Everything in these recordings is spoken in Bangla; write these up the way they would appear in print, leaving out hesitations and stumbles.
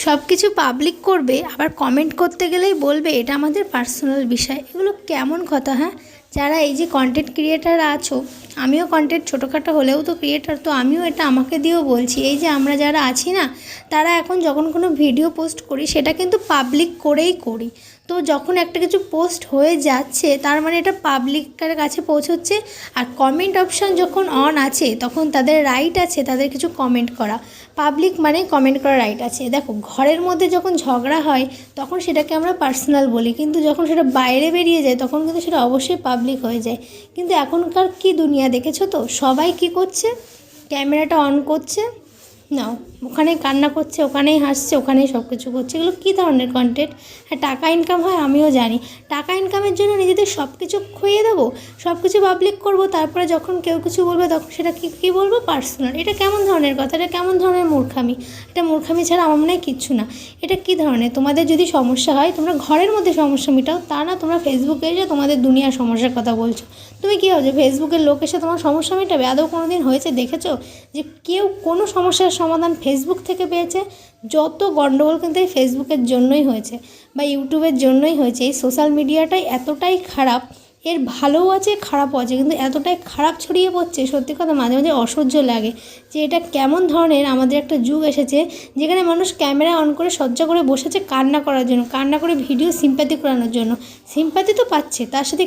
সব কিছু পাবলিক করবে, আবার কমেন্ট করতে গেলেই বলবে এটা আমাদের পার্সোনাল বিষয়। এগুলো কেমন কথা? হ্যাঁ, যারা এই যে কন্টেন্ট ক্রিয়েটাররা আছো, আমিও কন্টেন্ট ছোটোখাটো হলেও তো ক্রিয়েটার, তো আমিও এটা আমাকে দিয়েও বলছি। এই যে আমরা যারা আছি না, তারা এখন যখন কোনো ভিডিও পোস্ট করি সেটা কিন্তু পাবলিক করেই করি। তো যখন একটা কিছু পোস্ট হয়ে যাচ্ছে তার মানে এটা পাবলিকের কাছে পৌঁছচ্ছে। আর কমেন্ট অপশান যখন অন আছে তখন তাদের রাইট আছে তাদের কিছু কমেন্ট করা। পাবলিক মানে কমেন্ট করার রাইট আছে। দেখো, ঘরের মধ্যে যখন ঝগড়া হয় তখন সেটাকে আমরা পার্সোনাল বলি, কিন্তু যখন সেটা বাইরে বেরিয়ে যায় তখন কিন্তু সেটা অবশ্যই পাবলিক হয়ে যায়। কিন্তু এখনকার কি দুনিয়া দেখেছো তো, সবাই কি করছে, ক্যামেরাটা অন করছে, নাও ওখানেই কান্না করছে, ওখানেই হাসছে, ওখানেই সব কিছু করছে। এগুলো কী ধরনের কন্টেন্ট? হ্যাঁ, টাকা ইনকাম হয় আমিও জানি, টাকা ইনকামের জন্য নিজেদের সব কিছু খুইয়ে দেবো, সব কিছু পাবলিক করবো, তারপরে যখন কেউ কিছু বলবে তখন সেটা কী বলবো, পার্সোনাল। এটা কেমন ধরনের কথা? এটা কেমন ধরনের মূর্খামি? এটা মূর্খামি ছাড়া আমার মনে হয় কিচ্ছু না। এটা কী ধরনের? তোমাদের যদি সমস্যা হয় তোমরা ঘরের মধ্যে সমস্যা মেটাও, তা না তোমরা ফেসবুকে এসে তোমাদের দুনিয়ার সমস্যার কথা বলছো। তুমি কী ভাবছো ফেসবুকের লোক এসে তোমার সমস্যা মেটাবে? আদৌ কোনো দিন হয়েছে দেখেছো যে কেউ কোনো সমস্যার সমাধান ফেসবুক থেকে পেয়েছে? যত গণ্ডগোল কিন্তু এই ফেসবুকের জন্যই হয়েছে বা ইউটিউবের জন্যই হয়েছে। এই সোশ্যাল মিডিয়াটাই এতটাই খারাপ, এর ভালোও আছে খারাপও আছে, কিন্তু এতটাই খারাপ ছড়িয়ে পড়ছে, সত্যি কথা মাঝে মাঝে অসহ্য লাগে যে এটা কেমন ধরনের আমাদের একটা যুগ এসেছে যেখানে মানুষ ক্যামেরা অন করে সজ্জা করে বসেছে কান্না করার জন্য, কান্না করে ভিডিও সিম্প্যাথি করানোর জন্য। সিম্প্যাথি তো পাচ্ছে, তার সাথে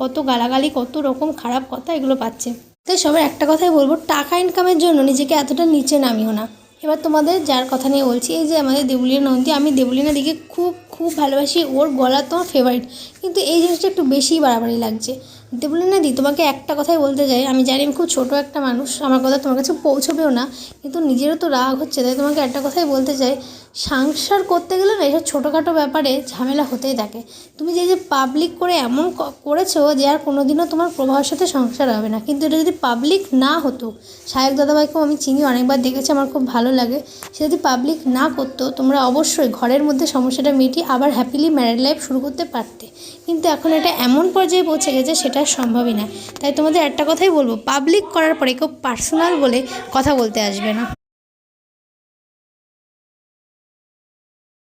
কত গালাগালি, কত রকম খারাপ কথা এগুলো পাচ্ছে। তাই সবার একটা কথাই বলবো, টাকা ইনকামের জন্য নিজেকে এতটা নিচে নামিও না। এবার তোমাদের যার কথা নিয়ে বলছি, এই যে আমাদের দেবলীনা নন্দী, আমি দেবলীনা দিকে খুব ভালোবাসি, ওর গলা তোমার ফেভারিট, কিন্তু এই জিনিসটা একটু বেশিই বাড়াবাড়ি লাগছে। দেবলীনা দি, তোমাকে একটা কথাই বলতে চাই, আমি জানি আমি খুব ছোটো একটা মানুষ, আমার কথা তোমার কাছে পৌঁছবেও না, কিন্তু নিজেরও তো রাগ হচ্ছে, তাই তোমাকে একটা কথাই বলতে চাই, সংসার করতে গেলে না এসব ছোটোখাটো ব্যাপারে ঝামেলা হতেই থাকে। তুমি যে পাবলিক করে এমন করেছো যে আর কোনোদিনও তোমার প্রভাবের সাথে সংসার হবে না, কিন্তু এটা যদি পাবলিক না হতো, সায়ক দাদাভাইকেও আমি চিনি, অনেকবার দেখেছি, আমার খুব ভালো লাগে, সে যদি পাবলিক না করতো তোমরা অবশ্যই ঘরের মধ্যে সমস্যাটা মিটিয়ে আবার হ্যাপিলি ম্যারিড লাইফ শুরু করতে পারতে। কিন্তু এখন এটা এমন পর্যায়ে পৌঁছে গেছে সেটা সম্ভবই না। তাই তোমাদের একটা কথাই বলবো, পাবলিক করার পরে কেউ পার্সোনাল বলে কথা বলতে আসবে না।